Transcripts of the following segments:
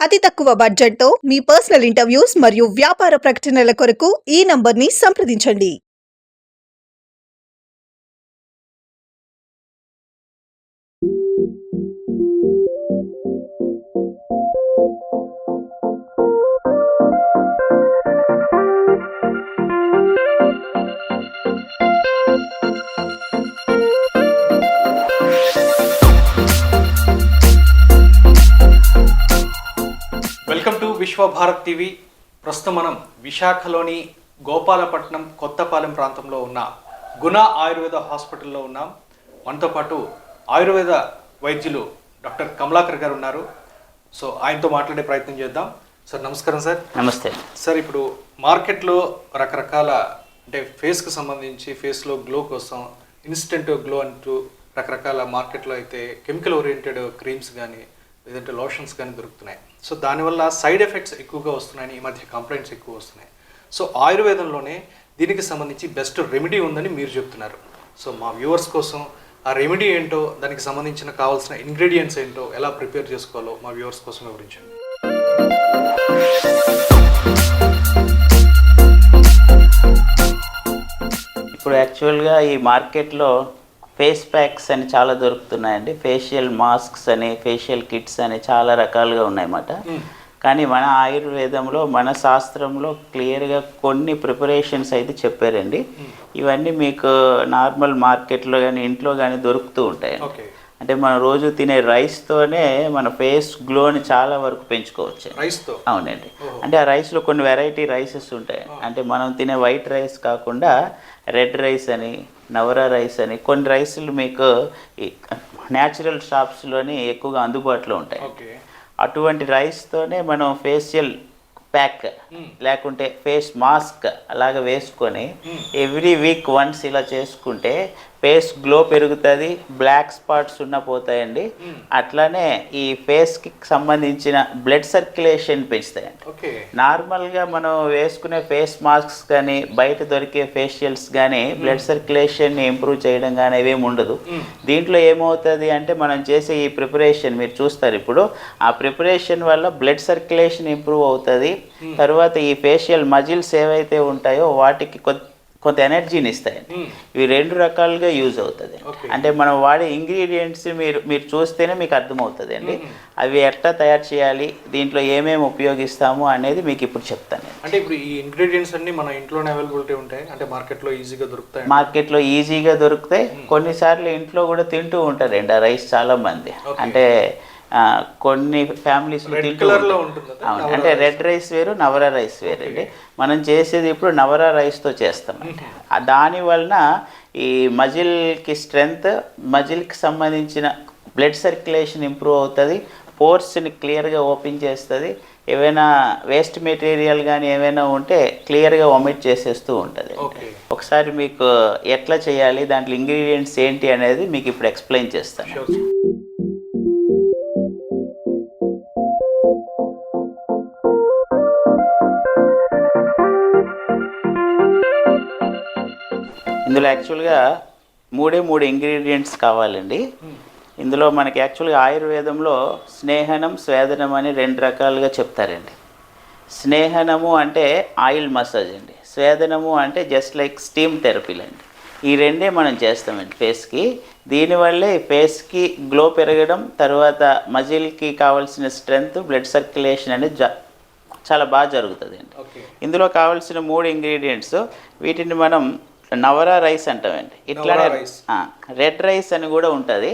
అతి తక్కువ బడ్జెట్‌తో మీ పర్సనల్ ఇంటర్వ్యూస్ మరియు వ్యాపార ప్రకటనల కొరకు ఈ నంబర్‌ని సంప్రదించండి. Welcome to Vishwabharat TV. ప్రస్తుతం మనం విశాఖలోని గోపాలపట్నం కొత్తపాలెం ప్రాంతంలో ఉన్న గుణ ఆయుర్వేద హాస్పిటల్లో ఉన్నాం. మనతో పాటు ఆయుర్వేద వైద్యులు డాక్టర్ కమలాకర్ గారు ఉన్నారు. సో ఆయనతో మాట్లాడే ప్రయత్నం చేద్దాం. సార్ నమస్కారం. సార్ నమస్తే సార్. ఇప్పుడు మార్కెట్లో రకరకాల అంటే ఫేస్కి సంబంధించి ఫేస్లో గ్లో కోసం ఇన్స్టెంట్ గ్లో అంటూ రకరకాల మార్కెట్లో అయితే కెమికల్ ఓరియంటెడ్ క్రీమ్స్ కానీ లేదంటే లోషన్స్ కానీ దొరుకుతున్నాయి. సో దానివల్ల సైడ్ ఎఫెక్ట్స్ ఎక్కువగా వస్తున్నాయని ఈ మధ్య కంప్లైంట్స్ ఎక్కువ వస్తున్నాయి. సో ఆయుర్వేదంలోనే దీనికి సంబంధించి బెస్ట్ రెమెడీ ఉందని మీరు చెప్తున్నారు. సో మా వ్యూవర్స్ కోసం ఆ రెమెడీ ఏంటో, దానికి సంబంధించిన కావాల్సిన ఇంగ్రీడియంట్స్ ఏంటో, ఎలా ప్రిపేర్ చేసుకోవాలో మా వ్యూవర్స్ కోసం వివరించండి. ఇప్పుడు యాక్చువల్గా ఈ మార్కెట్లో ఫేస్ ప్యాక్స్ అని చాలా దొరుకుతున్నాయండి. ఫేషియల్ మాస్క్స్ అని, ఫేషియల్ కిట్స్ అని చాలా రకాలుగా ఉన్నాయన్నమాట. కానీ మన ఆయుర్వేదంలో, మన శాస్త్రంలో క్లియర్గా కొన్ని ప్రిపరేషన్స్ అయితే చెప్పారండి. ఇవన్నీ మీకు నార్మల్ మార్కెట్లో కానీ ఇంట్లో కానీ దొరుకుతూ ఉంటాయి. అంటే మనం రోజు తినే రైస్తోనే మన ఫేస్ గ్లోని చాలా వరకు పెంచుకోవచ్చు. రైస్తో? అవునండి. అంటే ఆ రైస్లో కొన్ని వెరైటీ రైసెస్ ఉంటాయి. అంటే మనం తినే వైట్ రైస్ కాకుండా రెడ్ రైస్ అని, నవరా రైస్ అని కొన్ని రైసులు మీకు న్యాచురల్ షాప్స్లోని ఎక్కువగా అందుబాటులో ఉంటాయి. అటువంటి రైస్తోనే మనం ఫేషియల్ ప్యాక్ లేకుంటే ఫేస్ మాస్క్ అలాగ వేసుకొని ఎవ్రీ వీక్ వన్స్ ఇలా చేసుకుంటే ఫేస్ గ్లో పెరుగుతుంది, బ్లాక్ స్పాట్స్ ఉన్న పోతాయండి. అట్లానే ఈ ఫేస్కి సంబంధించిన బ్లడ్ సర్క్యులేషన్ పెంచుతాయండి. నార్మల్గా మనం వేసుకునే ఫేస్ మాస్క్స్ కానీ బయట దొరికే ఫేషియల్స్ కానీ బ్లడ్ సర్క్యులేషన్ని ఇంప్రూవ్ చేయడం కానీ అవేమి ఉండదు. దీంట్లో ఏమవుతుంది అంటే మనం చేసే ఈ ప్రిపరేషన్ మీరు చూస్తారు. ఇప్పుడు ఆ ప్రిపరేషన్ వల్ల బ్లడ్ సర్క్యులేషన్ ఇంప్రూవ్ అవుతుంది. తర్వాత ఈ ఫేషియల్ మజిల్స్ ఏవైతే ఉంటాయో వాటికి కొంత ఎనర్జీని ఇస్తాయండి. ఇవి రెండు రకాలుగా యూజ్ అవుతుంది. అంటే మనం వాడే ఇంగ్రీడియంట్స్ మీరు చూస్తేనే మీకు అర్థమవుతుంది అండి. అవి ఎట్లా తయారు చేయాలి, దీంట్లో ఏమేమి ఉపయోగిస్తాము అనేది మీకు ఇప్పుడు చెప్తాను. అంటే ఇప్పుడు ఈ ఇంగ్రీడియంట్స్ అన్ని మన ఇంట్లోనే అవైలబిలిటీ ఉంటాయి, అంటే మార్కెట్లో ఈజీగా దొరుకుతాయి? మార్కెట్లో ఈజీగా దొరుకుతాయి. కొన్నిసార్లు ఇంట్లో కూడా తింటూ ఉంటారండి ఆ రైస్ చాలా మంది. అంటే కొన్ని ఫ్యామిలీస్ తింటూ అవును. అంటే రెడ్ రైస్ వేరు, నవరా రైస్ వేరు అండి. మనం చేసేది ఇప్పుడు నవరా రైస్తో చేస్తామండి. దాని వలన ఈ మజిల్కి స్ట్రెంగ్త్, మజిల్కి సంబంధించిన బ్లడ్ సర్క్యులేషన్ ఇంప్రూవ్ అవుతుంది, పోర్స్ని క్లియర్గా ఓపెన్ చేస్తుంది. ఏవైనా వేస్ట్ మెటీరియల్ కానీ ఏమైనా ఉంటే క్లియర్గా వమిట్ చేసేస్తూ ఉంటుంది. ఒకసారి మీకు ఎట్లా చేయాలి, దాంట్లో ఇంగ్రీడియంట్స్ ఏంటి అనేది మీకు ఇప్పుడు ఎక్స్ప్లెయిన్ చేస్తాను. ఇందులో యాక్చువల్గా మూడు ఇంగ్రీడియంట్స్ కావాలండి. ఇందులో మనకి యాక్చువల్గా ఆయుర్వేదంలో స్నేహనం, స్వేదనం అని రెండు రకాలుగా చెప్తారండి. స్నేహనము అంటే ఆయిల్ మసాజ్ అండి, స్వేదనము అంటే జస్ట్ లైక్ స్టీమ్ థెరపీలు అండి. ఈ రెండే మనం చేస్తామండి ఫేస్కి. దీనివల్లే ఫేస్కి గ్లో పెరగడం, తర్వాత మజిల్కి కావాల్సిన స్ట్రెంగ్త్, బ్లడ్ సర్క్యులేషన్ అనేది చాలా బాగా జరుగుతుంది అండి. ఇందులో కావాల్సిన 3 ఇంగ్రీడియంట్స్, వీటిని మనం నవరా రైస్ అంటామండి. ఇట్లానే రెడ్ రైస్ అని కూడా ఉంటుంది,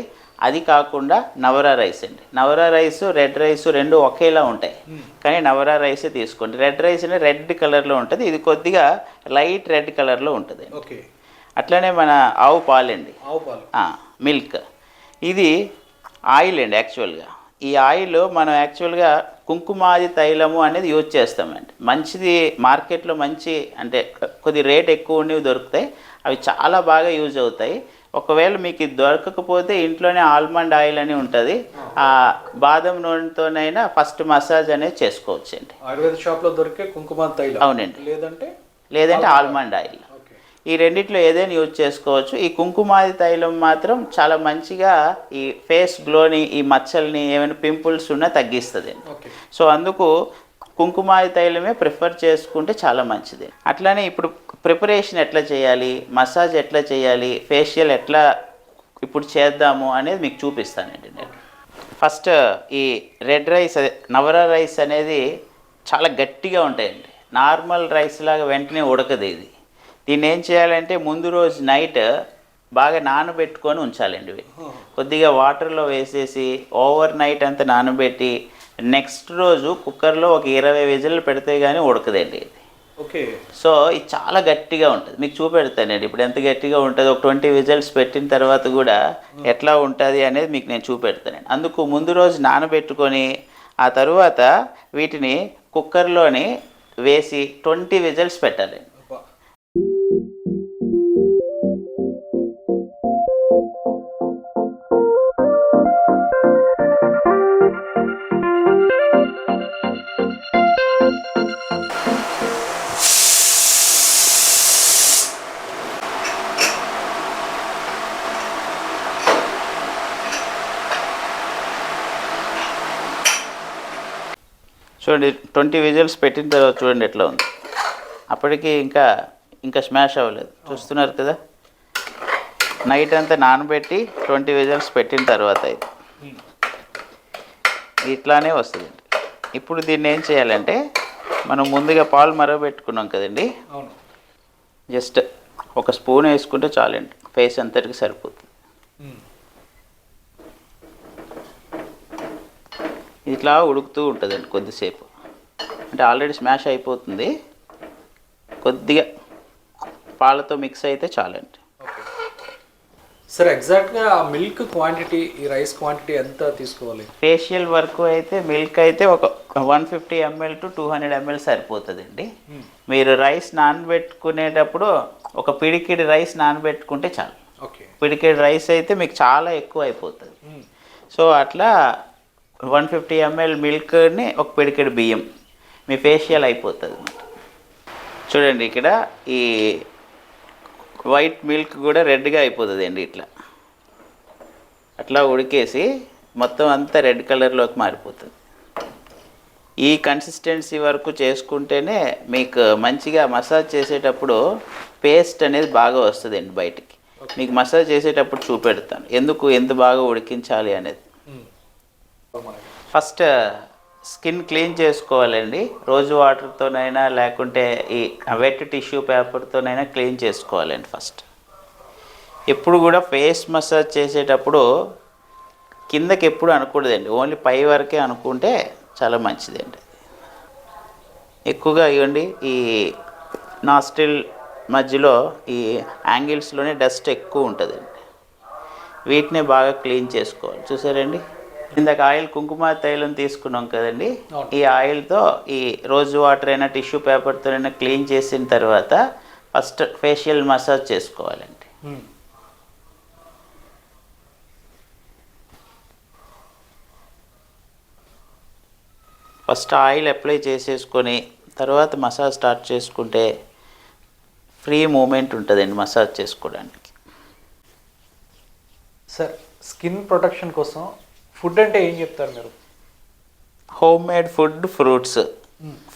అది కాకుండా నవరా రైస్ అండి. నవరా రైస్, రెడ్ రైస్ రెండు ఒకేలా ఉంటాయి, కానీ నవరా రైసే తీసుకోండి. రెడ్ రైస్ అని రెడ్ కలర్లో ఉంటుంది, ఇది కొద్దిగా లైట్ రెడ్ కలర్లో ఉంటుంది. అట్లనే మన ఆవు పాలండి, మిల్క్, ఇది ఆయిల్ అండి. యాక్చువల్గా ఈ ఆయిల్ మనం యాక్చువల్గా కుంకుమాది తైలము అనేది యూజ్ చేస్తామండి. మంచిది మార్కెట్లో మంచి అంటే కొద్ది రేట్ ఎక్కువ ఉన్నవి దొరుకుతాయి, అవి చాలా బాగా యూజ్ అవుతాయి. ఒకవేళ మీకు ఇది దొరకకపోతే ఇంట్లోనే ఆల్మండ్ ఆయిల్ అని ఉంటుంది, ఆ బాదం నూనెతోనైనా ఫస్ట్ మసాజ్ అనేది చేసుకోవచ్చు అండి. ఆయుర్వేద షాప్లో దొరికే కుంకుమ తైలం? అవునండి. లేదంటే ఆల్మండ్ ఆయిల్. ఈ రెండిట్లో ఏదైనా యూజ్ చేసుకోవచ్చు. ఈ కుంకుమాది తైలం మాత్రం చాలా మంచిగా ఈ ఫేస్ గ్లోని, ఈ మచ్చల్ని, ఏమైనా పింపుల్స్ ఉన్నా తగ్గిస్తుంది. ఓకే. సో అందుకు కుంకుమాది తైలమే ప్రిఫర్ చేసుకుంటే చాలా మంచిది. అట్లానే ఇప్పుడు ప్రిపరేషన్ ఎట్లా చేయాలి, మసాజ్ ఎట్లా చేయాలి, ఫేషియల్ ఎట్లా ఇప్పుడు చేద్దాము అనేది మీకు చూపిస్తానండి నేను. ఫస్ట్ ఈ రెడ్ రైస్, అదే నవరా రైస్ అనేది చాలా గట్టిగా ఉంటాయండి. నార్మల్ రైస్ లాగా వెంటనే ఉడకదు ఇది. దీన్ని ఏం చేయాలంటే ముందు రోజు నైట్ బాగా నానబెట్టుకొని ఉంచాలండి ఇవి. కొద్దిగా వాటర్లో వేసేసి ఓవర్ నైట్ అంతా నానబెట్టి నెక్స్ట్ రోజు కుక్కర్లో ఒక 20 విజిల్లు పెడితే కానీ ఉడకదండి ఇది. ఓకే. సో ఇది చాలా గట్టిగా ఉంటుంది. మీకు చూపెడతానండి ఇప్పుడు ఎంత గట్టిగా ఉంటుంది. ఒక 20 విజిల్స్ పెట్టిన తర్వాత కూడా ఎట్లా ఉంటుంది అనేది మీకు నేను చూపెడతానండి. అందుకు ముందు రోజు నానబెట్టుకొని ఆ తరువాత వీటిని కుక్కర్లోని వేసి 20 విజిల్స్ పెట్టాలండి. చూడండి 20 విజిల్స్ పెట్టిన తర్వాత చూడండి ఎట్లా ఉంది. అప్పటికి ఇంకా స్మాష్ అవ్వలేదు. చూస్తున్నారు కదా, నైట్ అంతా నానబెట్టి 20 విజిల్స్ పెట్టిన తర్వాత ఇది ఇట్లానే వస్తుందండి. ఇప్పుడు దీన్ని ఏం చేయాలంటే మనం ముందుగా పాలు మరగబెట్టుకున్నాం కదండి, అవును, జస్ట్ ఒక స్పూన్ వేసుకుంటే చాలండి, ఫేస్ అంతటికి సరిపోతుంది. ఇట్లా ఉడుకుతూ ఉంటుందండి కొద్దిసేపు. అంటే ఆల్రెడీ స్మాష్ అయిపోతుంది, కొద్దిగా పాలతో మిక్స్ అయితే చాలండి. ఓకే. సార్ ఎగ్జాక్ట్గా ఆ మిల్క్ క్వాంటిటీ, ఈ రైస్ క్వాంటిటీ ఎంత తీసుకోవాలి? ఫేషియల్ వరకు అయితే మిల్క్ అయితే ఒక 150 ml to 200 ml సరిపోతుందండి. మీరు రైస్ నానబెట్టుకునేటప్పుడు ఒక పిడికిడి రైస్ నానబెట్టుకుంటే చాలు. ఓకే. పిడికిడి రైస్ అయితే మీకు చాలా ఎక్కువ అయిపోతుంది. సో అట్లా 150 ml మిల్క్ని ఒక పిడికెడు బియ్యం, మీ ఫేషియల్ అయిపోతుంది. చూడండి ఇక్కడ ఈ వైట్ మిల్క్ కూడా రెడ్గా అయిపోతుంది అండి. ఇట్లా అట్లా ఉడికేసి మొత్తం అంతా రెడ్ కలర్లోకి మారిపోతుంది. ఈ కన్సిస్టెన్సీ వరకు చేసుకుంటేనే మీకు మంచిగా మసాజ్ చేసేటప్పుడు పేస్ట్ అనేది బాగా వస్తుందండి బయటికి. మీకు మసాజ్ చేసేటప్పుడు చూపెడతాను ఎంత బాగా ఉడికించాలి అనేది. ఫస్ట్ స్కిన్ క్లీన్ చేసుకోవాలండి. రోజు వాటర్తోనైనా లేకుంటే ఈ వెట్ టిష్యూ పేపర్తోనైనా క్లీన్ చేసుకోవాలండి. ఫస్ట్ ఎప్పుడు కూడా ఫేస్ మసాజ్ చేసేటప్పుడు కిందకి ఎప్పుడు అనకూడదండి, ఓన్లీ పై వరకే అనుకుంటే చాలా మంచిదండి. ఎక్కువగా ఇవ్వండి ఈ నాస్ట్రిల్ మధ్యలో ఈ యాంగిల్స్లోనే డస్ట్ ఎక్కువ ఉంటుందండి, వీటిని బాగా క్లీన్ చేసుకోవాలి. చూసారండి, ఇందాక ఆయిల్ కుంకుమ తైలం తీసుకున్నాం కదండి, ఈ ఆయిల్తో ఈ రోజు వాటర్ అయినా టిష్యూ పేపర్తో అయినా క్లీన్ చేసిన తర్వాత ఫస్ట్ ఫేషియల్ మసాజ్ చేసుకోవాలండి. ఫస్ట్ ఆయిల్ అప్లై చేసేసుకొని తర్వాత మసాజ్ స్టార్ట్ చేసుకుంటే ఫ్రీ మూమెంట్ ఉంటుందండి మసాజ్ చేసుకోవడానికి. సార్ స్కిన్ ప్రొటెక్షన్ కోసం ఫుడ్ అంటే ఏం చెప్తారు మీరు? హోమ్ మేడ్ ఫుడ్,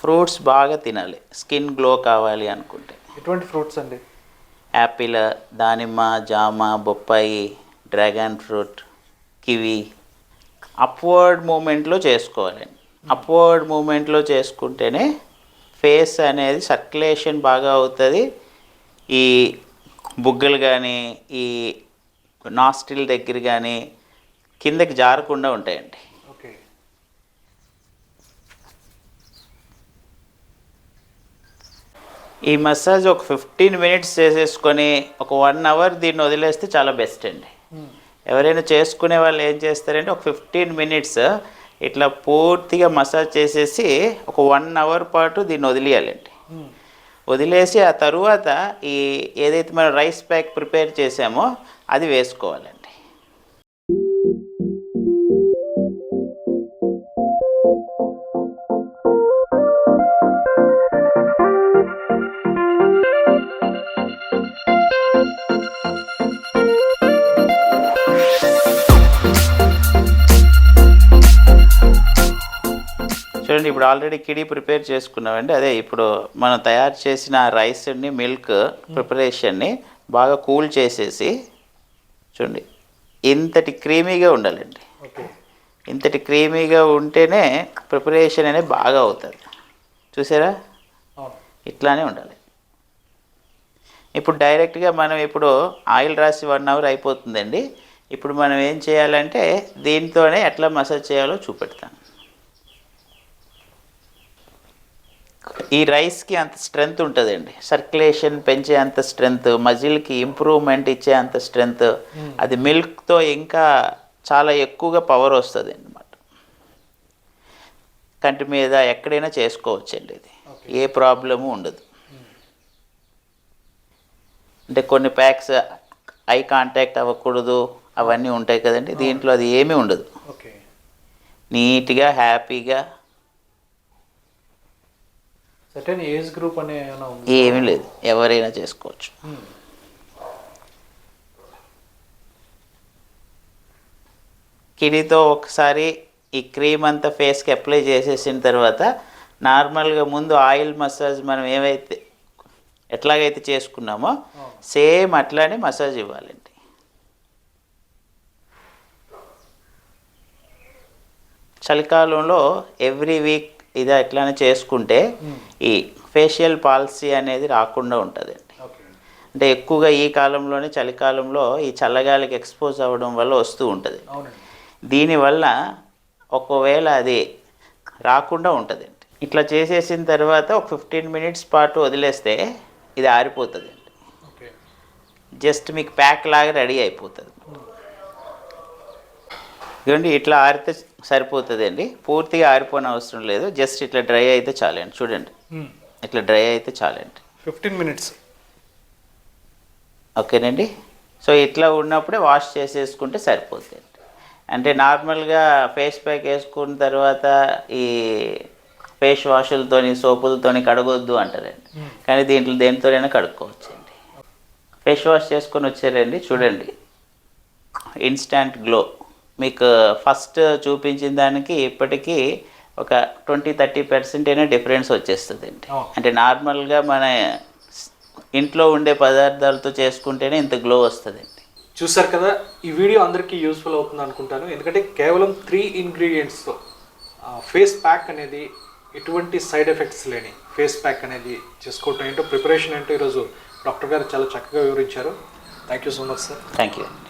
ఫ్రూట్స్ బాగా తినాలి స్కిన్ గ్లో కావాలి అనుకుంటే. ఎటువంటి ఫ్రూట్స్ అండి? యాపిల్, దానిమ్మ, జామ, బొప్పాయి, డ్రాగన్ ఫ్రూట్, కివి. అప్వర్డ్ మూమెంట్లో చేసుకోవాలండి. అప్వర్డ్ మూమెంట్లో చేసుకుంటేనే ఫేస్ అనేది సర్క్యులేషన్ బాగా అవుతుంది. ఈ బుగ్గలు కానీ ఈ నాస్ట్రిల్ దగ్గర కానీ కిందకి జారకుండా ఉంటాయండి. ఓకే. ఈ మసాజ్ ఒక 15 మినిట్స్ చేసేసుకొని ఒక 1 అవర్ దీన్ని వదిలేస్తే చాలా బెస్ట్ అండి. ఎవరైనా చేసుకునే వాళ్ళు ఏం చేస్తారంటే ఒక 15 మినిట్స్ ఇట్లా పూర్తిగా మసాజ్ చేసేసి ఒక 1 అవర్ పాటు దీన్ని వదిలేయాలండి. వదిలేసి ఆ తరువాత ఈ ఏదైతే మనం రైస్ ప్యాక్ ప్రిపేర్ చేసామో అది వేసుకోవాలండి. చూడండి ఇప్పుడు ఆల్రెడీ కిడి ప్రిపేర్ చేసుకున్నామండి. అదే ఇప్పుడు మనం తయారు చేసిన రైస్ని మిల్క్ ప్రిపరేషన్ని బాగా కూల్ చేసేసి చూడండి ఇంతటి క్రీమీగా ఉండాలండి. ఓకే. ఇంతటి క్రీమీగా ఉంటేనే ప్రిపరేషన్ అనేది బాగా అవుతుంది. చూసారా, అవును. ఇట్లానే ఉండాలి. ఇప్పుడు డైరెక్ట్గా మనం ఇప్పుడు ఆయిల్ రాసి 1 అవర్ అయిపోతుందండి. ఇప్పుడు మనం ఏం చేయాలంటే దీంతోనే ఎట్లా మసాజ్ చేయాలో చూపెడతాను. ఈ రైస్కి అంత స్ట్రెంగ్త్ ఉంటుందండి, సర్క్యులేషన్ పెంచే అంత స్ట్రెంగ్త్, మజిల్కి ఇంప్రూవ్మెంట్ ఇచ్చే అంత స్ట్రెంగ్త్. అది మిల్క్తో ఇంకా చాలా ఎక్కువగా పవర్ వస్తుంది అన్నమాట. కంటి మీద ఎక్కడైనా చేసుకోవచ్చండి, ఇది ఏ ప్రాబ్లము ఉండదు. అంటే కొన్ని ప్యాక్స్ ఐ కాంటాక్ట్ అవ్వకూడదు అవన్నీ ఉంటాయి కదండి, దీంట్లో అది ఏమీ ఉండదు. ఓకే. నీట్గా హ్యాపీగా సర్టెన్ ఏజ్ గ్రూప్ అనే ఏమైనా ఉందా? ఏమీ లేదు, ఎవరైనా చేసుకోవచ్చు. కిడితో ఒకసారి ఈ క్రీమ్ అంతా ఫేస్కి అప్లై చేసేసిన తర్వాత నార్మల్గా ముందు ఆయిల్ మసాజ్ మనం ఏవైతే ఎట్లాగైతే చేసుకున్నామో సేమ్ అట్లానే మసాజ్ ఇవ్వాలండి. చలికాలంలో ఎవ్రీ వీక్ ఇది ఎట్లానే చేసుకుంటే ఈ ఫేషియల్ పాలసీ అనేది రాకుండా ఉంటుందండి. అంటే ఎక్కువగా ఈ కాలంలోనే చలికాలంలో ఈ చల్లగాలికి ఎక్స్పోజ్ అవ్వడం వల్ల వస్తూ ఉంటుంది. దీనివల్ల ఒకవేళ అది రాకుండా ఉంటుందండి. ఇట్లా చేసేసిన తర్వాత ఒక 15 మినిట్స్ పాటు వదిలేస్తే ఇది ఆరిపోతుందండి. జస్ట్ మీకు ప్యాక్ లాగా రెడీ అయిపోతుంది. ఇదిగోండి ఇట్లా ఆరితే సరిపోతుందండి, పూర్తిగా ఆరిపోని అవసరం లేదు, జస్ట్ ఇట్లా డ్రై అయితే చాలండి. చూడండి ఇట్లా డ్రై అయితే చాలండి. 15 మినిట్స్. ఓకేనండి. సో ఇట్లా ఉన్నప్పుడే వాష్ చేసేసుకుంటే సరిపోతుంది. అంటే నార్మల్గా ఫేస్ ప్యాక్ వేసుకున్న తర్వాత ఈ ఫేస్ వాషులతోని సోపులతోని కడగొద్దు అంటారండి, కానీ దీంట్లో దేనితోనైనా కడుక్కోవచ్చండి. ఫేస్ వాష్ చేసుకొని వచ్చారండి, చూడండి ఇన్స్టాంట్ గ్లో. మీకు ఫస్ట్ చూపించిన దానికి ఇప్పటికీ ఒక 20-30% అయినా డిఫరెన్స్ వచ్చేస్తుందండి. అంటే నార్మల్గా మన ఇంట్లో ఉండే పదార్థాలతో చేసుకుంటేనే ఇంత గ్లో వస్తుందండి. చూసారు కదా, ఈ వీడియో అందరికీ యూస్ఫుల్ అవుతుంది అనుకుంటాను. ఎందుకంటే కేవలం 3 ఇంగ్రీడియంట్స్తో ఫేస్ ప్యాక్ అనేది ఎటువంటి సైడ్ ఎఫెక్ట్స్ లేని ఫేస్ ప్యాక్ అనేది చేసుకోవటం ఏంటో, ప్రిపరేషన్ ఏంటో ఈరోజు డాక్టర్ గారు చాలా చక్కగా వివరించారు. Thank you so much sir. Thank you.